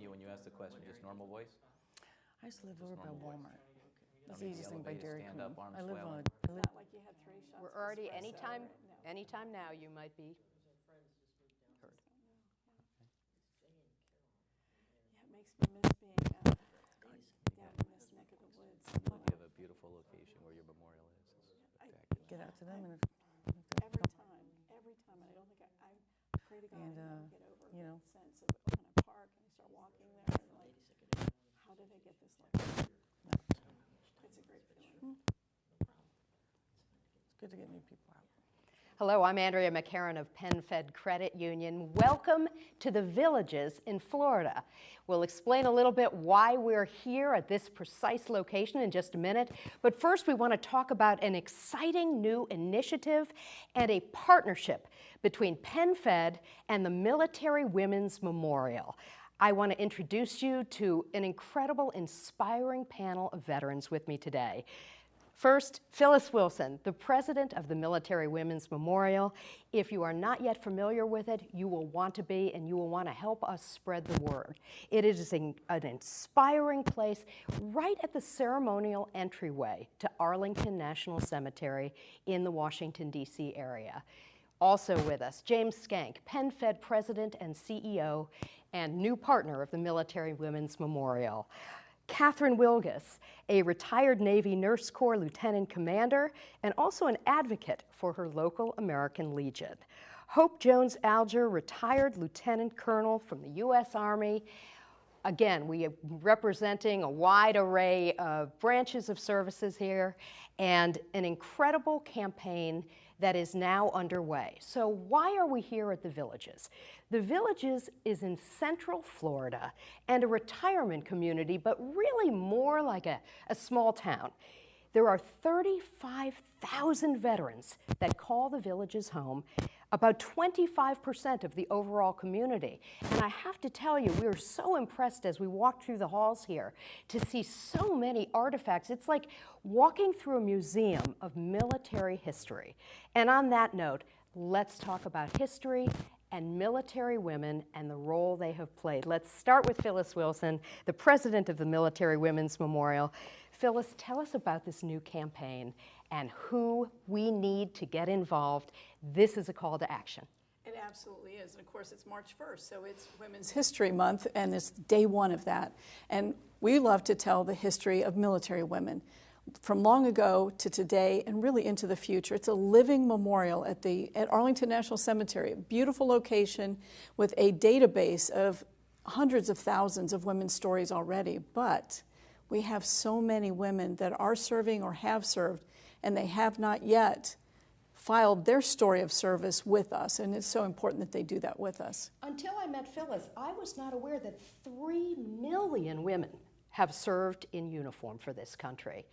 you when you ask the question? Just normal voice? I used to live over by normal voice. Walmart. That's Don't the need easiest the thing by elevator, Dairy stand Queen. up, arms I live flailing. on. It's not like you had 3 shots We're of already, espresso, anytime, right? No. anytime now you might be heard. Yeah, it makes me miss being down in this neck of the woods. You have a beautiful location where your memorial is. It's spectacular. Get out to them and Every time, and I don't think I pray to God And, I never get over you know. that sense of when I park and I start walking there and like, how did they get this lucky? It's a great feeling. it's good to get new people out. Hello, I'm Andrea McCarran of PenFed Credit Union. Welcome to the Villages in Florida. We'll explain a little bit why we're here at this precise location in just a minute. But first, we want to talk about an exciting new initiative and a partnership between PenFed and the Military Women's Memorial. I want to introduce you to an incredible, inspiring panel of veterans with me today. First, Phyllis Wilson, the president of the Military Women's Memorial. If you are not yet familiar with it, you will want to be, and you will want to help us spread the word. It is an inspiring place right at the ceremonial entryway to Arlington National Cemetery in the Washington, D.C. area. Also with us, James Skank, PenFed president and CEO and new partner of the Military Women's Memorial. Catherine Wilgus, a retired Navy Nurse Corps lieutenant commander and also an advocate for her local American Legion. Hope Jones-Alger, retired lieutenant colonel from the U.S. Army. Again, we are representing a wide array of branches of services here and an incredible campaign that is now underway. So why are we here at the Villages? The Villages is in Central Florida and a retirement community, but really more like a small town. There are 35,000 veterans that call the Villages home, about 25% of the overall community. And I have to tell you, we were so impressed as we walked through the halls here to see so many artifacts. It's like walking through a museum of military history. And on that note, let's talk about history and military women and the role they have played. Let's start with Phyllis Wilson, the president of the Military Women's Memorial. Phyllis, tell us about this new campaign and who we need to get involved. This is a call to action. It absolutely is. And of course, it's March 1st, so it's Women's History Month, and it's day one of that. And we love to tell the history of military women from long ago to today and really into the future. It's a living memorial at Arlington National Cemetery, a beautiful location with a database of hundreds of thousands of women's stories already. But we have so many women that are serving or have served, and they have not yet filed their story of service with us, and it's so important that they do that with us. Until I met Phyllis, I was not aware that 3 million women have served in uniform for this country,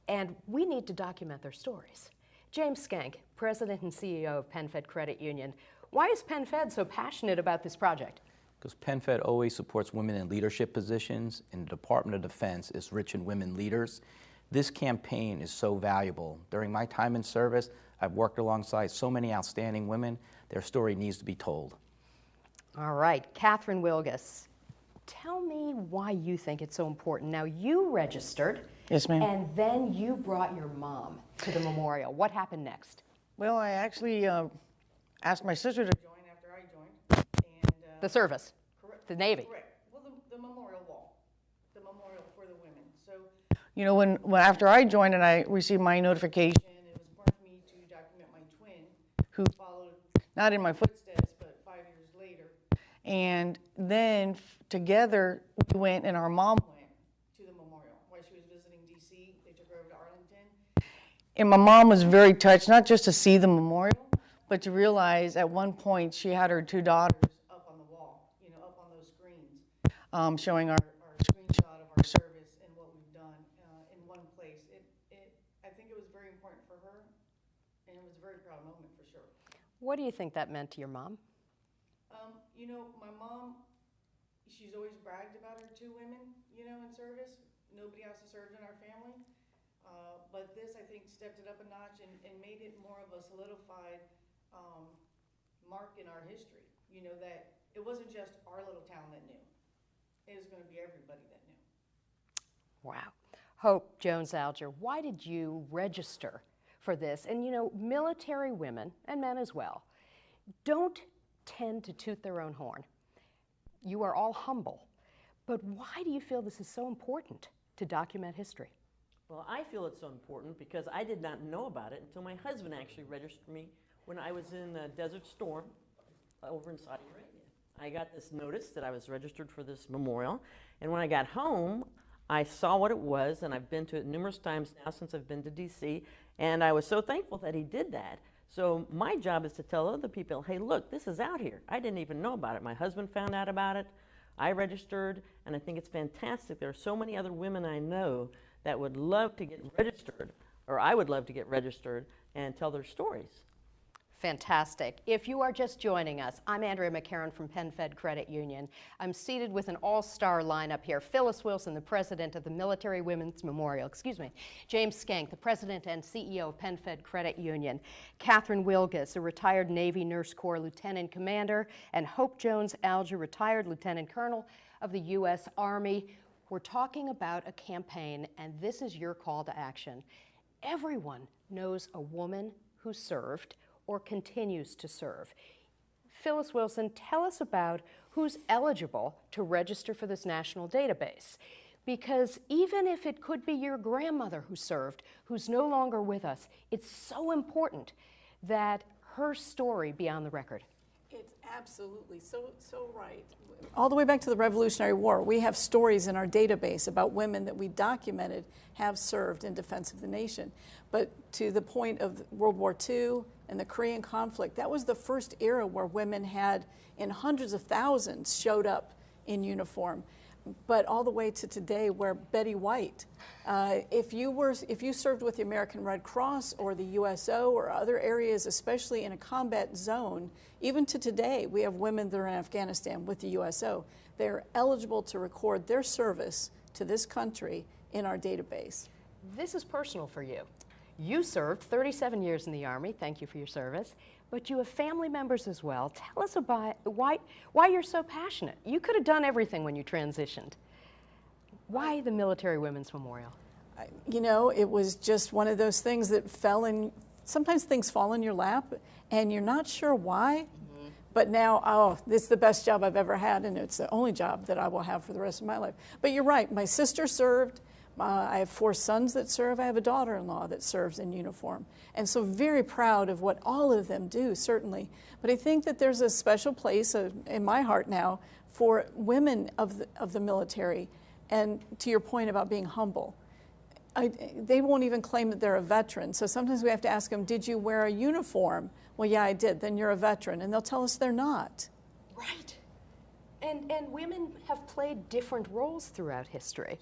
and we need to document their stories. James Skank, president and CEO of PenFed Credit Union. Why is PenFed so passionate about this project? Because PenFed always supports women in leadership positions, and the Department of Defense is rich in women leaders. This campaign is so valuable. During my time in service, I've worked alongside so many outstanding women. Their story needs to be told. All right, Catherine Wilgus, tell me why you think it's so important. Now, you registered. Yes, ma'am. And then you brought your mom to the memorial. What happened next? Well, I actually asked my sister to join after I joined. And, The service. Correct. The Navy. Correct. Well, the memorial wall. The memorial for the women. So, you know, when after I joined and I received my notification, it was important for me to document my twin, who followed, not in my footsteps, but 5 years later. And then together we went, and our mom went to the memorial while she was visiting D.C. They took her over to Arlington. And my mom was very touched, not just to see the memorial, but to realize at one point she had her 2 daughters up on the wall, you know, up on those screens, showing our screenshot of our service and what we've done in one place. I think it was very important for her, and it was a very proud moment for sure. What do you think that meant to your mom? You know, my mom, she's always bragged about her 2 women, you know, in service. Nobody else has served in our family. But this, I think, stepped it up a notch and made it more of a solidified mark in our history. You know, that it wasn't just our little town that knew. everybody that knew. Wow. Hope Jones-Alger, why did you register for this? And you know, military women, and men as well, don't tend to toot their own horn. You are all humble. But why do you feel this is so important to document history? Well, I feel it's so important because I did not know about it until my husband actually registered me when I was in Desert Storm over in Saudi Arabia. I got this notice that I was registered for this memorial, and when I got home, I saw what it was, and I've been to it numerous times now since I've been to DC, and I was so thankful that he did that. So my job is to tell other people, hey, look, this is out here. I didn't even know about it. My husband found out about it. I registered, and I think it's fantastic. There are so many other women I know that would love to get registered, or I would love to get registered and tell their stories. Fantastic. If you are just joining us, I'm Andrea McCarran from PenFed Credit Union. I'm seated with an all-star lineup here. Phyllis Wilson, the president of the Military Women's Memorial. James Skank, the president and CEO of PenFed Credit Union. Catherine Wilgus, a retired Navy Nurse Corps lieutenant commander. And Hope Jones-Alger, retired lieutenant colonel of the U.S. Army. We're talking about a campaign, and this is your call to action. Everyone knows a woman who served or continues to serve. Phyllis Wilson, tell us about who's eligible to register for this national database. Because even if it could be your grandmother who served, who's no longer with us, it's so important that her story be on the record. It's absolutely so right. All the way back to the Revolutionary War, we have stories in our database about women that we documented have served in defense of the nation. But to the point of World War II and the Korean conflict, that was the first era where women had, in hundreds of thousands, showed up in uniform. But all the way to today, where Betty White, if you served with the American Red Cross or the USO or other areas, especially in a combat zone, even to today, we have women that are in Afghanistan with the USO. They're eligible to record their service to this country in our database. This is personal for you. You served 37 years in the Army. Thank you for your service. But you have family members as well. Tell us about why you're so passionate. You could have done everything when you transitioned. Why the Military Women's Memorial? You know, it was just one of those things that fell in. Sometimes things fall in your lap, and you're not sure why. Mm-hmm. But now, oh, this is the best job I've ever had, and it's the only job that I will have for the rest of my life. But you're right. My sister served. I have 4 sons that serve. I have a daughter-in-law that serves in uniform. And so very proud of what all of them do, certainly. But I think that there's a special place in my heart now for women of the military. And to your point about being humble, they won't even claim that they're a veteran. So sometimes we have to ask them, did you wear a uniform? Well, yeah, I did. Then you're a veteran. And they'll tell us they're not. Right. And women have played different roles throughout history.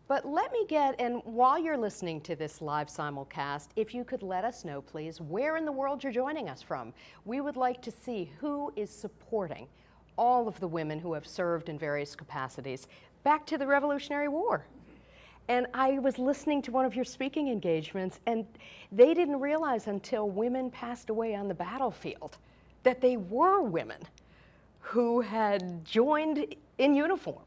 But let me and while you're listening to this live simulcast, if you could let us know, please, where in the world you're joining us from. We would like to see who is supporting all of the women who have served in various capacities back to the Revolutionary War. And I was listening to one of your speaking engagements, and they didn't realize until women passed away on the battlefield that they were women who had joined in uniform.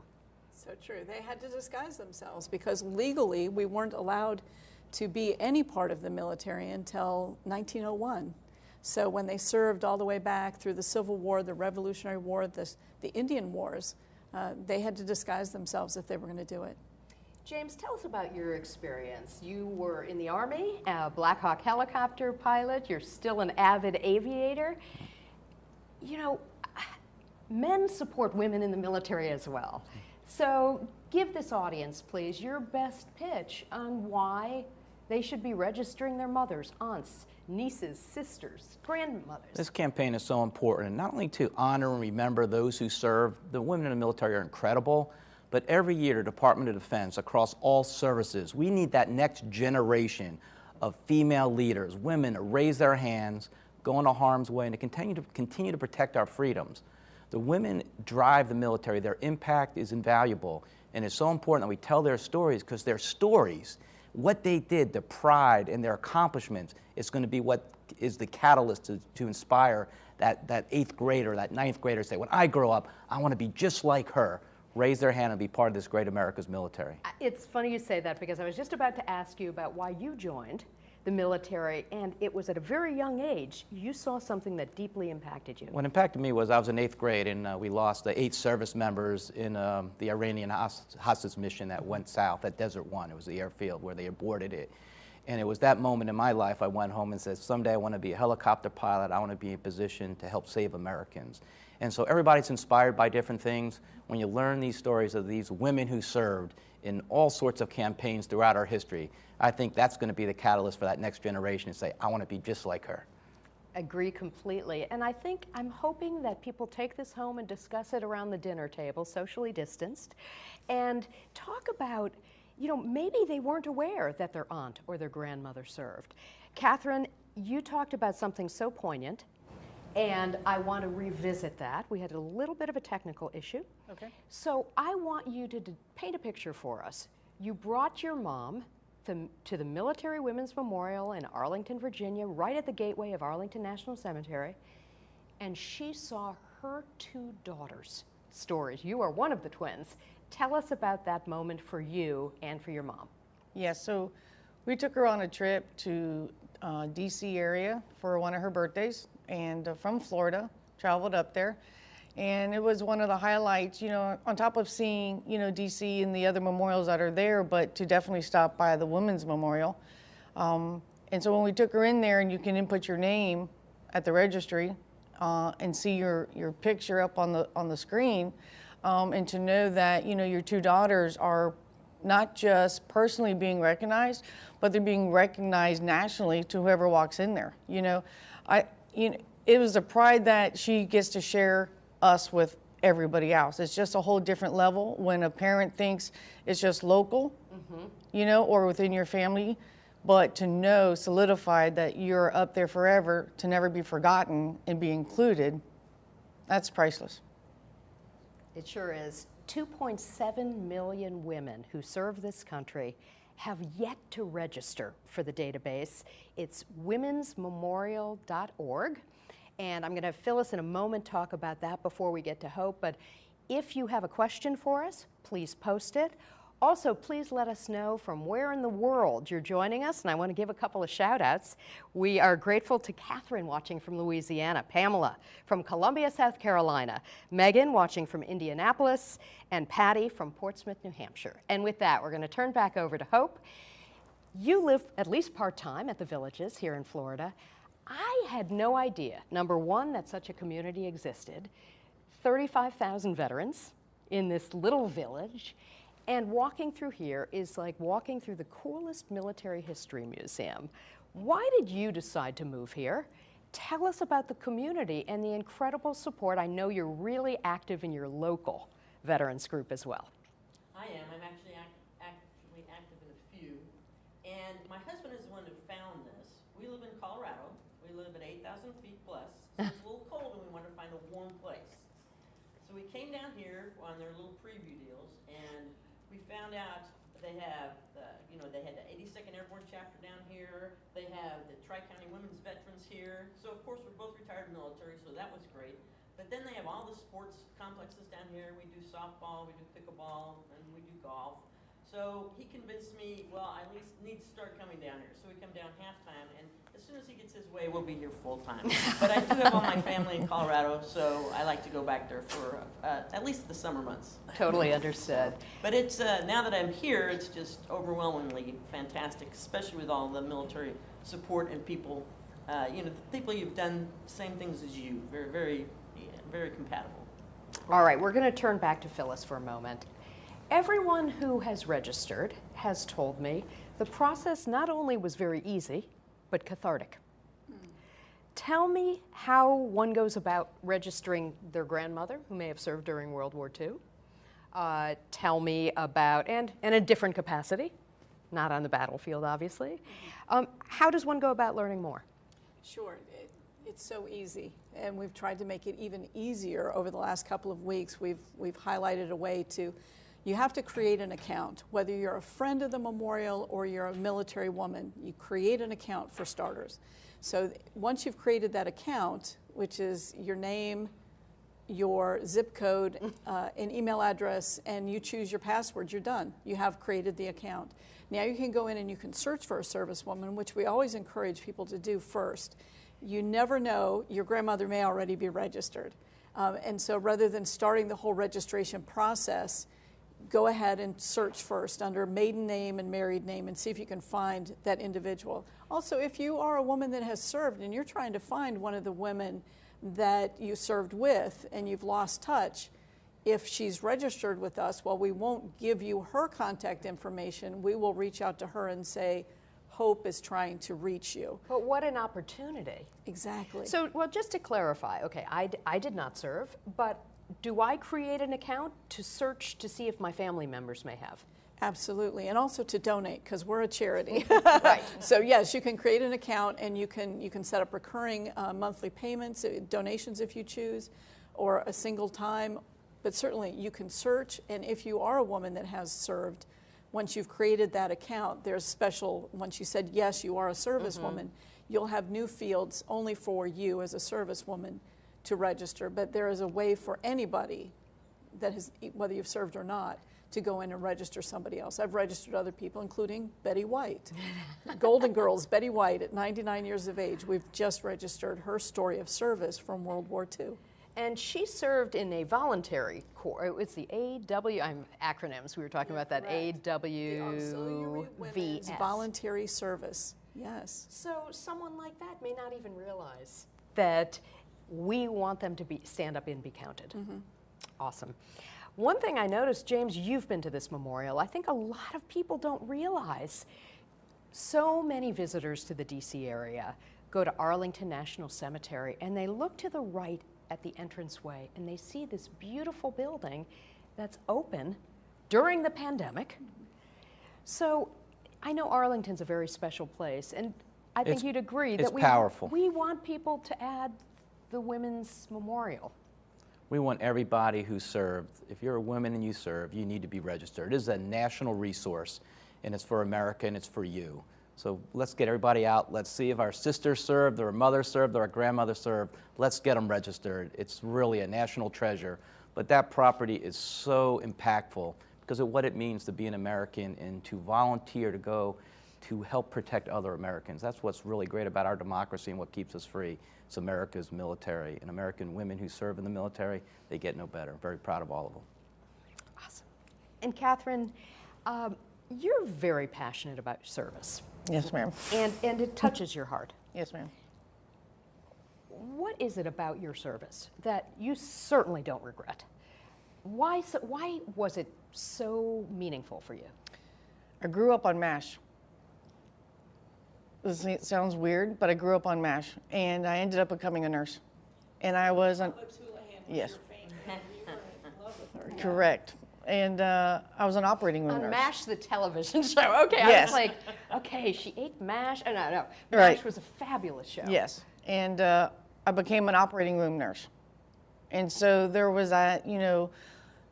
So true. They had to disguise themselves because legally we weren't allowed to be any part of the military until 1901. So when they served all the way back through the Civil War, the Revolutionary War, the Indian Wars, they had to disguise themselves if they were going to do it. James, tell us about your experience. You were in the Army, a Black Hawk helicopter pilot. You're still an avid aviator. You know, men support women in the military as well. So give this audience, please, your best pitch on why they should be registering their mothers, aunts, nieces, sisters, grandmothers. This campaign is so important, not only to honor and remember those who serve. The women in the military are incredible, but every year the Department of Defense, across all services, we need that next generation of female leaders, women to raise their hands, go into harm's way, and to continue to protect our freedoms. The women drive the military. Their impact is invaluable, and it's so important that we tell their stories, because their stories, what they did, the pride and their accomplishments, is going to be what is the catalyst to inspire that 8th grader, that 9th grader, say, when I grow up, I want to be just like her, raise their hand and be part of this great America's military. It's funny you say that because I was just about to ask you about why you joined the military, and it was at a very young age you saw something that deeply impacted you. What impacted me was I was in 8th grade, and we lost 8 service members in the Iranian hostage mission that went south at Desert One. It was the airfield where they aborted it. And it was that moment in my life I went home and said, someday I want to be a helicopter pilot. I want to be in a position to help save Americans. And so everybody's inspired by different things. When you learn these stories of these women who served in all sorts of campaigns throughout our history, I think that's going to be the catalyst for that next generation to say, I want to be just like her. Agree completely. And I'm hoping that people take this home and discuss it around the dinner table, socially distanced, and talk about, maybe they weren't aware that their aunt or their grandmother served. Catherine, you talked about something so poignant, and I want to revisit that. We had a little bit of a technical issue. Okay. So I want you to paint a picture for us. You brought your mom to the Military Women's Memorial in Arlington, Virginia, right at the gateway of Arlington National Cemetery, and she saw her 2 daughters' stories. You are one of the twins. Tell us about that moment for you and for your mom. Yes, so we took her on a trip to D.C. area for one of her birthdays, and from Florida, traveled up there. And it was one of the highlights, on top of seeing, D.C. and the other memorials that are there, but to definitely stop by the Women's Memorial. And so when we took her in there, and you can input your name at the registry and see your picture up on the screen, and to know that, your 2 daughters are not just personally being recognized, but they're being recognized nationally to whoever walks in there. It was a pride that she gets to share us with everybody else. It's just a whole different level when a parent thinks it's just local, or within your family, but to know solidified that you're up there forever, to never be forgotten and be included, that's priceless. It sure is. 2.7 million women who serve this country have yet to register for the database. It's womensmemorial.org. And I'm going to have Phyllis in a moment talk about that before we get to Hope. But if you have a question for us, please post it. Also, please let us know from where in the world you're joining us. And I want to give a couple of shout outs. We are grateful to Catherine watching from Louisiana, Pamela from Columbia, South Carolina, Megan watching from Indianapolis, and Patty from Portsmouth, New Hampshire. And with that, we're going to turn back over to Hope. You live at least part-time at the Villages here in Florida. I had no idea, number one, that such a community existed, 35,000 veterans in this little village, and walking through here is like walking through the coolest military history museum. Why did you decide to move here? Tell us about the community and the incredible support. I know you're really active in your local veterans group as well. I am. I'm actually active in a few. And my husband is the one who found this. We live in Colorado. We live at 8,000 feet plus. So it's a little cold and we wanted to find a warm place. So we came down here on their little preview deals, and we found out they have they had the 82nd Airborne chapter down here. They have the Tri-County Women's Veterans here. So of course we're both retired military, so that was great. But then they have all the sports complexes down here. We do softball, we do pickleball, and we do golf. So he convinced me, well, I at least need to start coming down here. So we come down half-time, and as soon as he gets his way, we'll be here full-time. But I do have all my family in Colorado, so I like to go back there for at least the summer months. Totally understood. But it's now that I'm here, it's just overwhelmingly fantastic, especially with all the military support and people, the people you've done the same things as you, very, very, very compatible. All right, we're going to turn back to Phyllis for a moment. Everyone who has registered has told me the process not only was very easy, but cathartic. Tell me how one goes about registering their grandmother, who may have served during World War II. Tell me about, and in a different capacity, not on the battlefield, obviously. How does one go about learning more? Sure. It's so easy, and we've tried to make it even easier over the last couple of weeks. We've highlighted a way to, you have to create an account. Whether you're a friend of the memorial or you're a military woman, you create an account for starters. So once you've created that account, which is your name, your zip code, an email address, and you choose your password, you're done. You have created the account. Now you can go in and you can search for a servicewoman, which we always encourage people to do first. You never know, your grandmother may already be registered. And so rather than starting the whole registration process, go ahead and search first under maiden name and married name and see if you can find that individual. Also, if you are a woman that has served and you're trying to find one of the women that you served with and you've lost touch, if she's registered with us, while we won't give you her contact information, we will reach out to her and say, Hope is trying to reach you. But what an opportunity. Exactly. So, well, just to clarify, okay, I did not serve, but do I create an account to search to see if my family members may have? Absolutely, and also to donate, because we're a charity. Right. So yes, you can create an account and you can set up recurring monthly payments, donations if you choose, or a single time. But certainly you can search, and if you are a woman that has served, once you've created that account, there's special, once you said yes, you are a servicewoman, you'll have new fields only for you as a servicewoman to register. But there is a way for anybody that has, whether you've served or not, to go in and register somebody else. I've registered other people, including Betty White. Golden Girls, Betty White, at 99 years of age, we've just registered her story of service from World War II. And she served in a voluntary corps. It's the acronyms. We were talking about that. Women's Voluntary Service, yes. So someone like that may not even realize that we want them to stand up and be counted. Awesome. One thing I noticed, James, you've been to this memorial. I think a lot of people don't realize so many visitors to the DC area go to Arlington National Cemetery and they look to the right at the entranceway and they see this beautiful building that's open during the pandemic. So I know Arlington's a very special place, and I think you'd agree that we want people to add the Women's Memorial. We want everybody who served. If you're a woman and you serve, you need to be registered. It is a national resource, and it's for America and it's for you. So let's get everybody out. Let's see if our sisters served, or our mother served, or our grandmother served. Let's get them registered. It's really a national treasure. But that property is so impactful because of what it means to be an American and to volunteer to go to help protect other Americans. That's what's really great about our democracy and what keeps us free. It's America's military. And American women who serve in the military, they get no better. I'm very proud of all of them. Awesome. And Catherine, you're very passionate about service. Yes, ma'am. And it touches your heart. Yes, ma'am. What is it about your service that you certainly don't regret? Why was it so meaningful for you? I grew up on MASH. It sounds weird, but I grew up on MASH, and I ended up becoming a nurse. And I was on, yes, correct. And I was an operating room nurse. On MASH, the television show. Okay, I was like, okay, she ate MASH. Oh, no. MASH was a fabulous show. Yes, and I became an operating room nurse. And so there was that,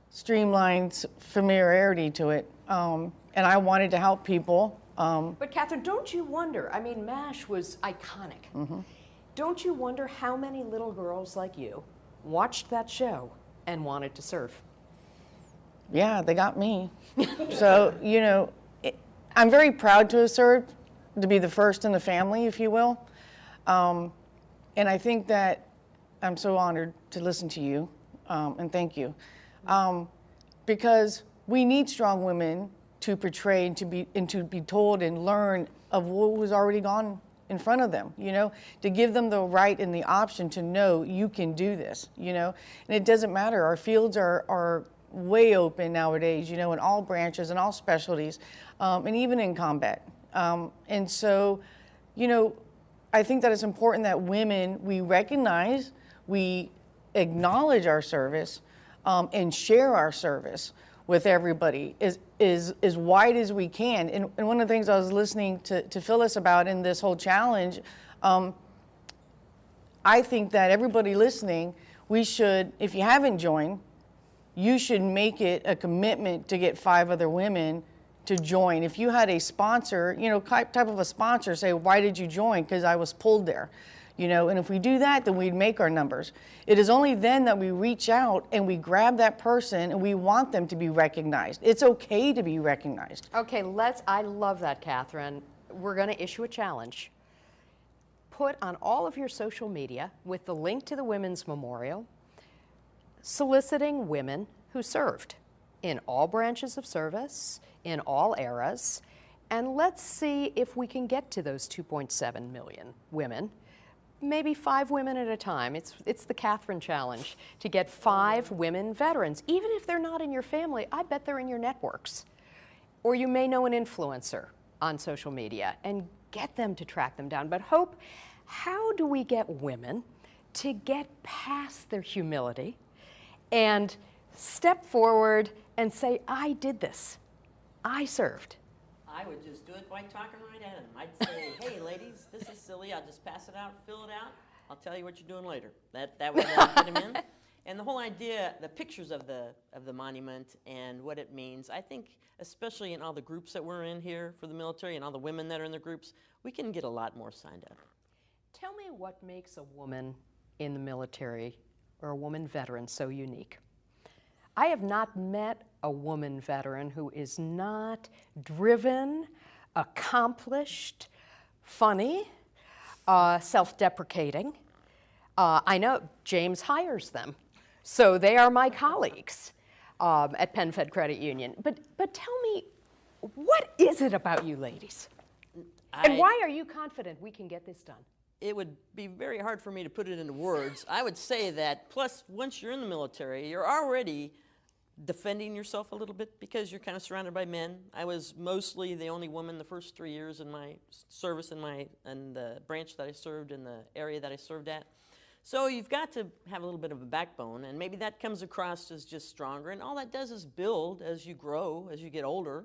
streamlined familiarity to it. And I wanted to help people. But Catherine, don't you wonder, I mean, MASH was iconic. Don't you wonder how many little girls like you watched that show and wanted to serve? Yeah, they got me. So, I'm very proud to have served, to be the first in the family, if you will. And I think that I'm so honored to listen to you, and thank you. Because we need strong women to portray and to be told and learn of what was already gone in front of them, to give them the right and the option to know you can do this, and it doesn't matter. Our fields are way open nowadays, in all branches and all specialties, and even in combat. And so, I think that it's important that women, we recognize, we acknowledge our service, and share our service with everybody as wide as we can. And one of the things I was listening to Phyllis about in this whole challenge, I think that everybody listening, we should, if you haven't joined, you should make it a commitment to get 5 other women to join. If you had a sponsor, type of a sponsor, say, why did you join? Because I was pulled there. You know, and if we do that, then we'd make our numbers. It is only then that we reach out and we grab that person and we want them to be recognized. It's okay to be recognized. Okay, I love that, Catherine. We're going to issue a challenge. Put on all of your social media with the link to the Women's Memorial, soliciting women who served in all branches of service, in all eras, and let's see if we can get to those 2.7 million women. Maybe 5 women at a time. It's the Catherine Challenge, to get 5 women veterans. Even if they're not in your family, I bet they're in your networks. Or you may know an influencer on social media and get them to track them down. But Hope, how do we get women to get past their humility and step forward and say, I did this, I served? I would just do it by talking right at them. I'd say, hey, ladies, this is silly. I'll just pass it out, fill it out. I'll tell you what you're doing later. That would get them in. And the whole idea, the pictures of the monument and what it means, I think, especially in all the groups that we're in here for the military and all the women that are in the groups, we can get a lot more signed up. Tell me what makes a woman in the military or a woman veteran so unique. I have not met a woman veteran who is not driven, accomplished, funny, self-deprecating. I know James hires them, so they are my colleagues at PenFed Credit Union. But tell me, what is it about you ladies? And why are you confident we can get this done? It would be very hard for me to put it into words. I would say that, plus, once you're in the military, you're already defending yourself a little bit because you're kind of surrounded by men. I was mostly the only woman the first 3 years in my service in the branch that I served, in the area that I served at. So you've got to have a little bit of a backbone, and maybe that comes across as just stronger, and all that does is build as you grow, as you get older.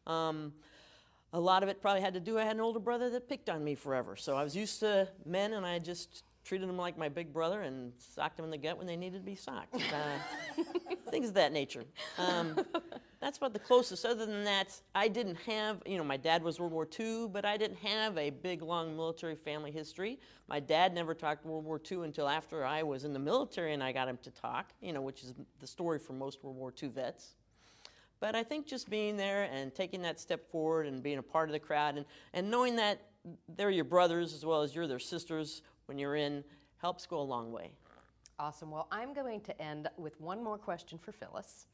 A lot of it probably had to do, I had an older brother that picked on me forever, so I was used to men, and I just treated them like my big brother and socked them in the gut when they needed to be socked. Things of that nature. That's about the closest. Other than that, I didn't have, my dad was World War II, but I didn't have a big, long military family history. My dad never talked World War II until after I was in the military and I got him to talk, which is the story for most World War II vets. But I think just being there and taking that step forward and being a part of the crowd and knowing that they're your brothers as well as you're their sisters when you're in helps go a long way. Awesome. Well, I'm going to end with one more question for Phyllis.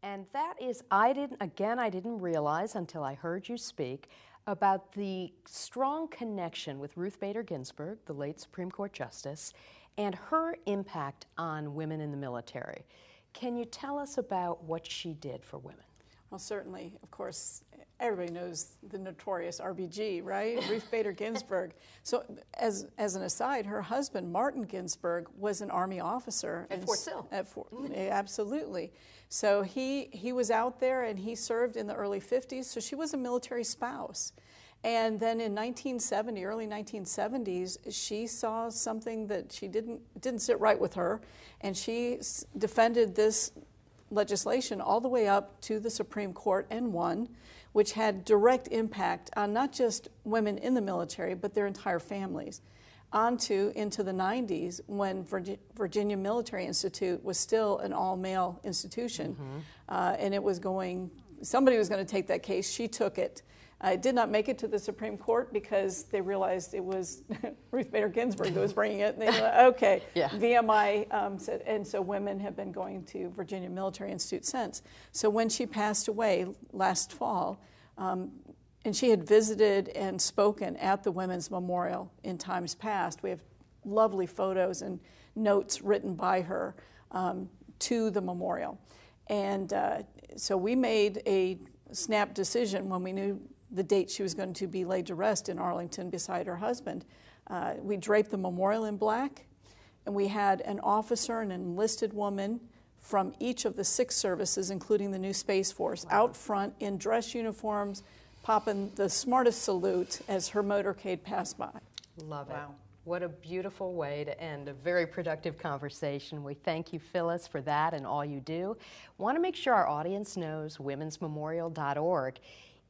And that is, I didn't realize until I heard you speak about the strong connection with Ruth Bader Ginsburg, the late Supreme Court Justice, and her impact on women in the military. Can you tell us about what she did for women? Well, certainly, of course, everybody knows the notorious RBG, right? Ruth Bader Ginsburg. So as an aside, her husband, Martin Ginsburg, was an Army officer. At Fort Sill. Absolutely. So he was out there and he served in the early 50s, so she was a military spouse. And then in 1970, early 1970s, she saw something that didn't sit right with her, and she defended this legislation all the way up to the Supreme Court and won, which had direct impact on not just women in the military, but their entire families. Into the 90s, when Virginia Military Institute was still an all-male institution, and somebody was going to take that case. She took it. It did not make it to the Supreme Court because they realized it was Ruth Bader Ginsburg that was bringing it. And they were like, okay, yeah. VMI said, and so women have been going to Virginia Military Institute since. So when she passed away last fall, and she had visited and spoken at the Women's Memorial in times past, we have lovely photos and notes written by her to the memorial. And so we made a snap decision when we knew the date she was going to be laid to rest in Arlington beside her husband. We draped the memorial in black, and we had an officer and an enlisted woman from each of the 6 services, including the new Space Force, out front in dress uniforms, popping the smartest salute as her motorcade passed by. Love it. What a beautiful way to end a very productive conversation. We thank you, Phyllis, for that and all you do. Want to make sure our audience knows womensmemorial.org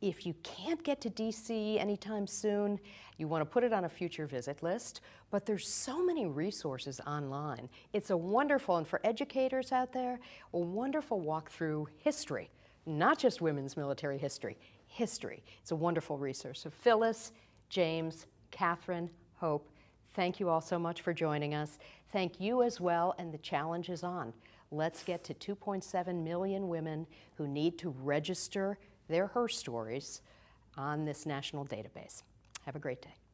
If you can't get to DC anytime soon, you want to put it on a future visit list, but there's so many resources online. It's a wonderful, and for educators out there, a wonderful walk through history, not just women's military history, history. It's a wonderful resource. So Phyllis, James, Catherine, Hope, thank you all so much for joining us. Thank you as well, and the challenge is on. Let's get to 2.7 million women who need to register their her stories on this national database. Have a great day.